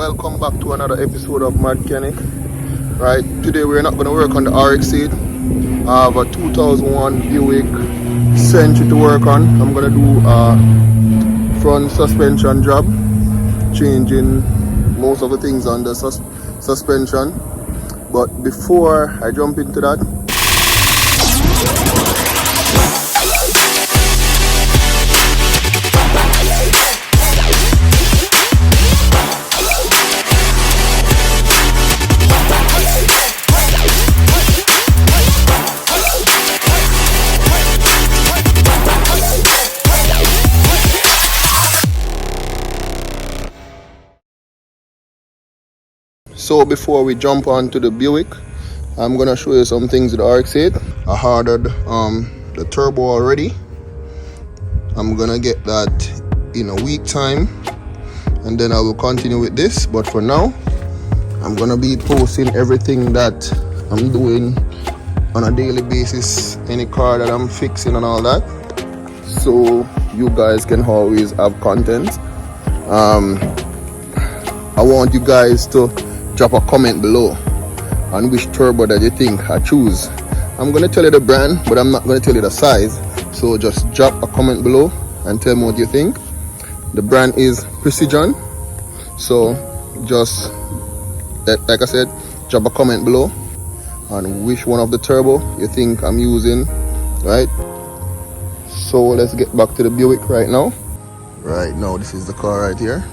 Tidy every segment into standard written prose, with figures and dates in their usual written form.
welcome back to another episode of Mechanic. Right, today we're not going to work on the RX-8. I have a 2001 Buick Century to work on. I'm going to do a front suspension job, changing most of the things on the suspension. But before I jump into that, so before we jump on to the Buick, I'm gonna show you some things with the RX-8. I ordered the turbo already. I'm gonna get that in a week time, and then I will continue with this. But for now, I'm gonna be posting everything that I'm doing on a daily basis, any car that I'm fixing and all that, so you guys can always have content. I want you guys to drop a comment below on which turbo that you think I choose. I'm going to tell you the brand, but I'm not going to tell you the size. So just drop a comment below and tell me what you think. The brand is Precision. So just, like I said, drop a comment below on which one of the turbo you think I'm using, right? So let's get back to the Buick right now. Right now, this is the car right here.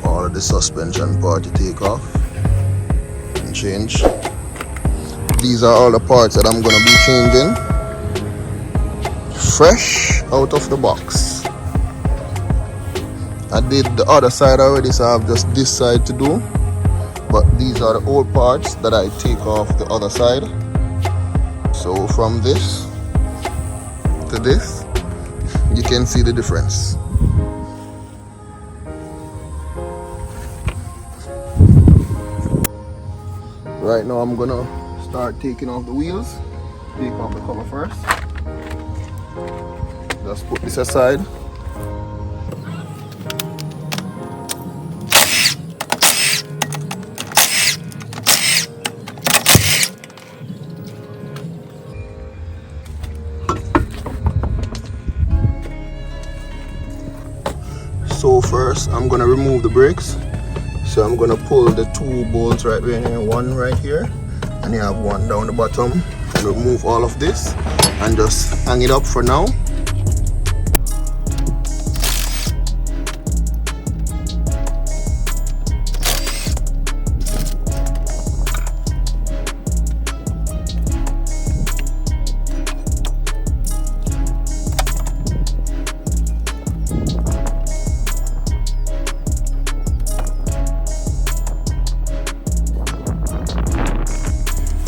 All of the suspension part to take off and change. These are all the parts that I'm going to be changing fresh out of the box. I did the other side already, so I have just this side to do, but these are the old parts that I take off the other side. So from this to this, you can see the difference. Right now I'm gonna start taking off the wheels. Take off the cover first. Just put this aside. So first I'm gonna remove the brakes. So I'm gonna pull the two bolts right here, one right here, and you have one down the bottom, and remove all of this and just hang it up for now.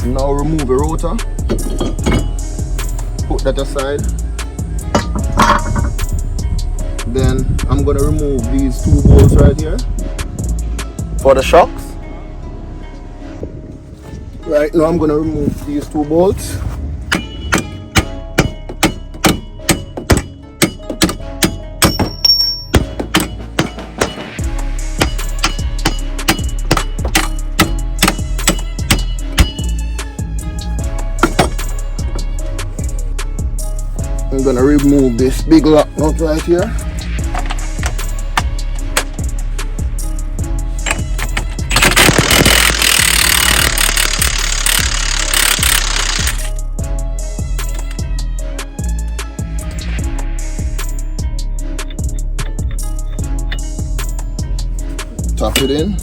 Now remove the rotor, put that aside. Then I'm going to remove these two bolts right here for the shocks. Right now I'm going to remove these two bolts. I'm gonna remove this big lock nut right here. Tap it in.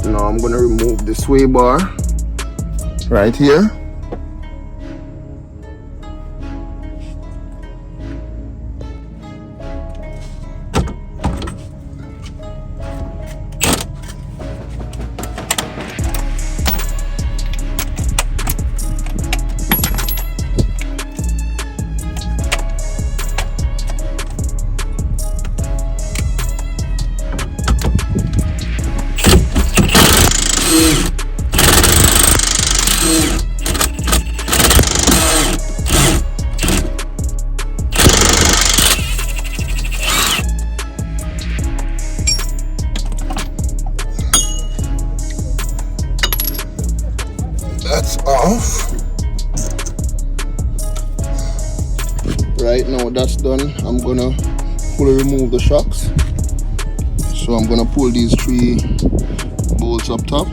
Now I'm going to remove the sway bar right here. off. Right now that's done, I'm gonna fully remove the shocks. So I'm gonna pull these 3 bolts up top.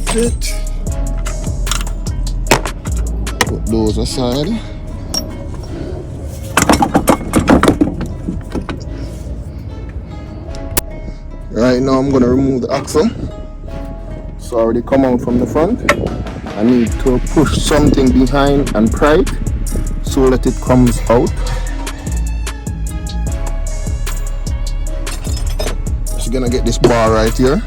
That's it. Put those aside. Right now I'm going to remove the axle. It's already come out from the front. I need to push something behind and pry it so that it comes out. Just gonna get this bar right here.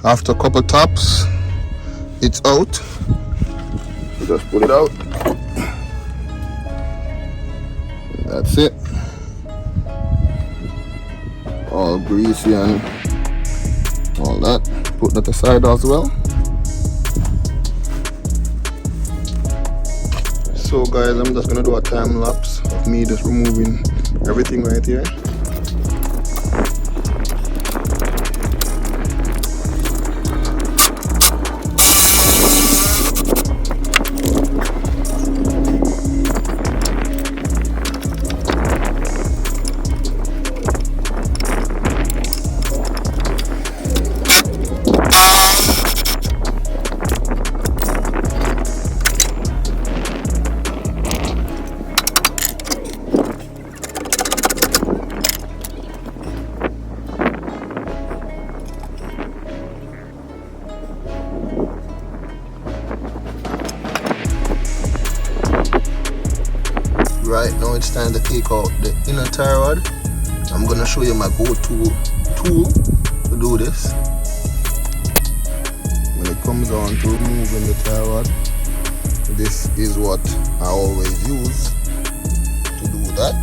After a couple taps, it's out. Just pull it out. That's it. All greasy and all that. Put that aside as well. So guys, I'm just gonna do a time lapse of me just removing everything right here. Right now it's time to take out the inner tie rod. I'm gonna show you my go-to tool to do this. When it comes on to removing the tie rod, this is what I always use to do that.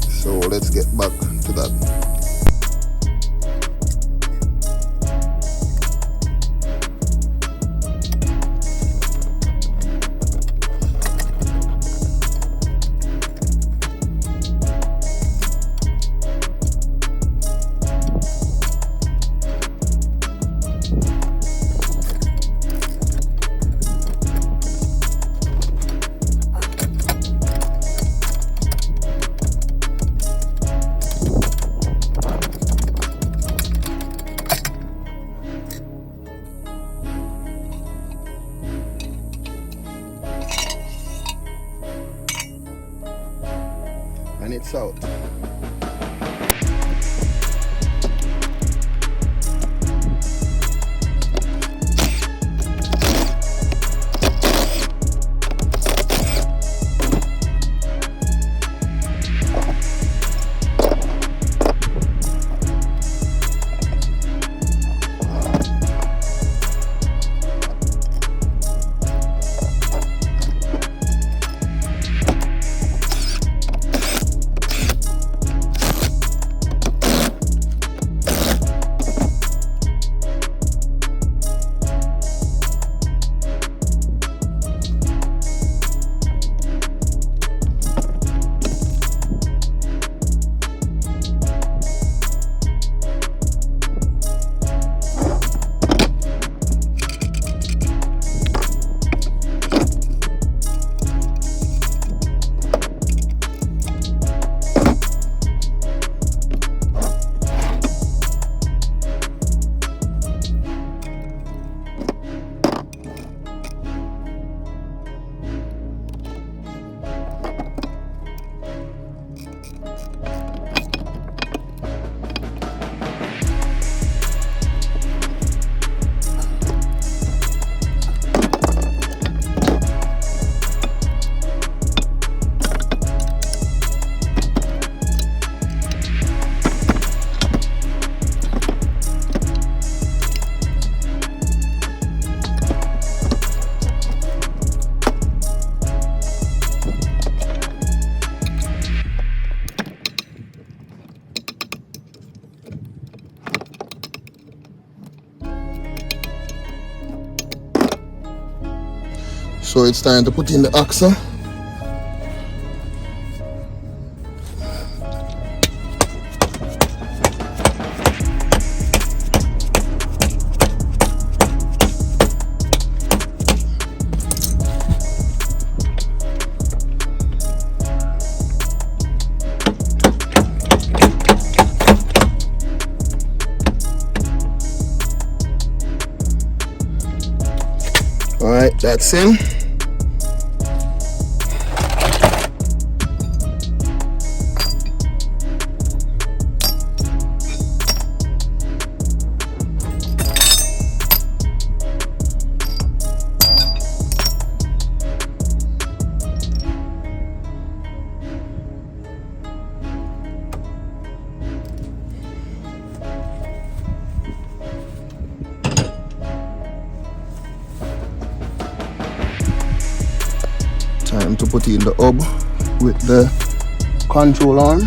So let's get back to that. And it's out. So it's time to put in the axle. Alright, that's in. Time to put in the hub with the control arm.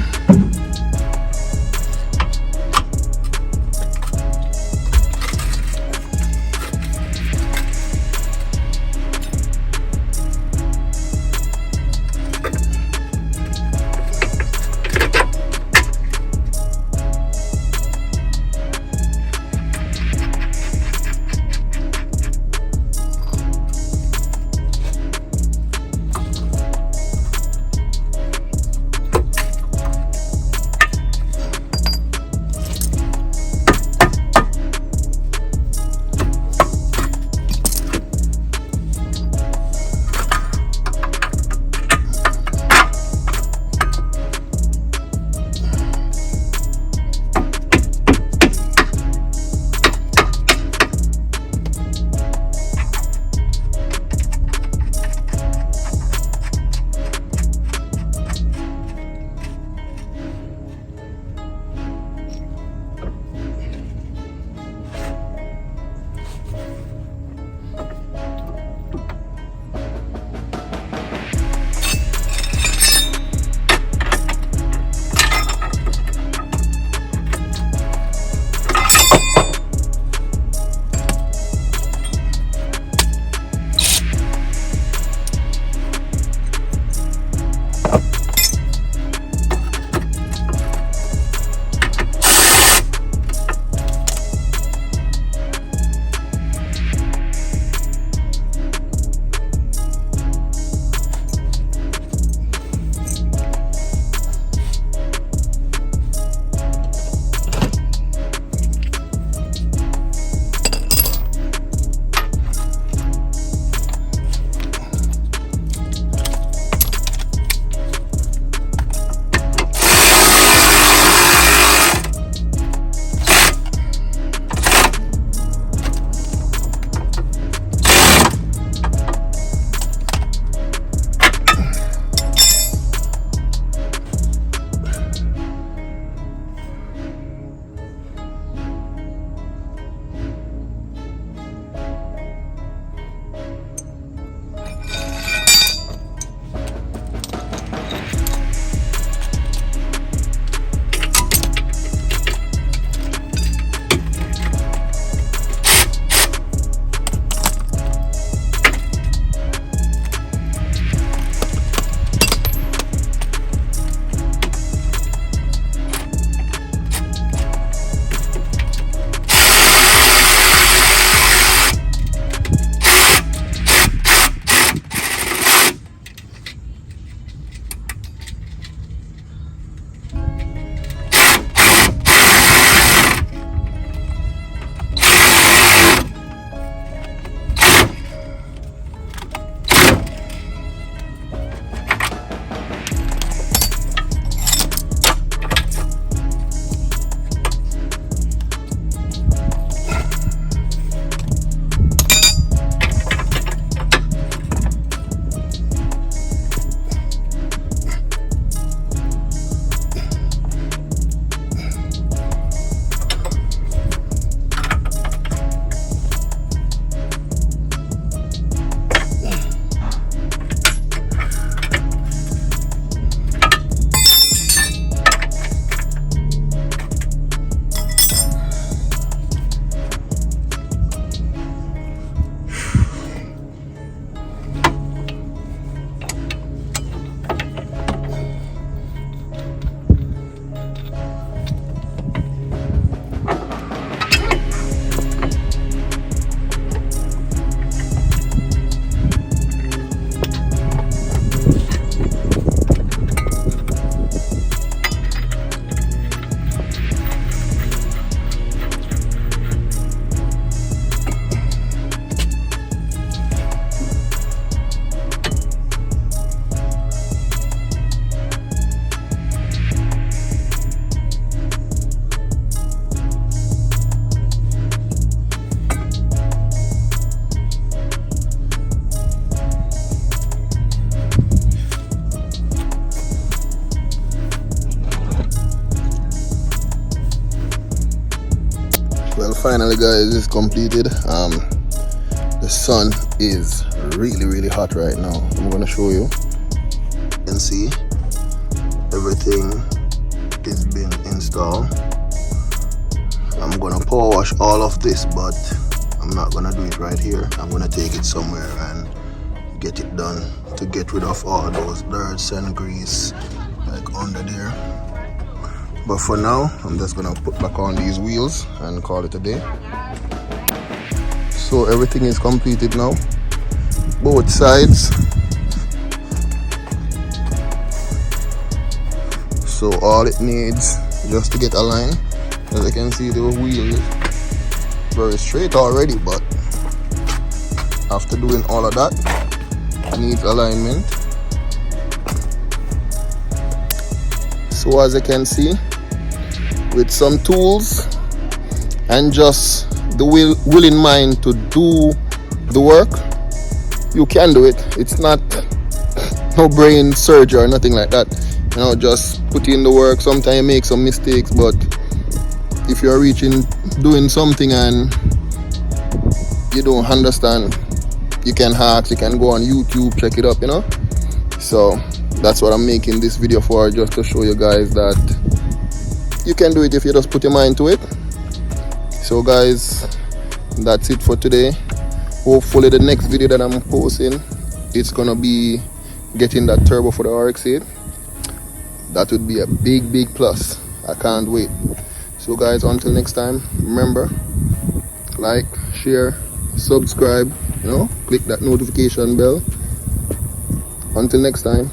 Well, finally guys, it's completed. The sun is really hot right now. I'm gonna show you. You can see everything is being installed. I'm gonna power wash all of this, but I'm not gonna do it right here. I'm gonna take it somewhere and get it done to get rid of all those dirt and grease like under there. But for now, I'm just gonna put back on these wheels and call it a day. So everything is completed now, both sides. So all it needs just to get aligned. As you can see, the wheel is very straight already, but after doing all of that, it needs alignment. So as you can see, with some tools and just the will in mind to do the work, you can do it. It's not no brain surgery or nothing like that. You know, just put in the work. Sometimes you make some mistakes, but if you're doing something and you don't understand, you can ask, you can go on YouTube, check it up, you know. So that's what I'm making this video for, just to show you guys that you can do it if you just put your mind to it. So guys, that's it for today. Hopefully the next video that I'm posting, it's gonna be getting that turbo for the RX-8. That would be a big plus. I can't wait. So guys, until next time, remember, like, share, subscribe, you know, click that notification bell. Until next time.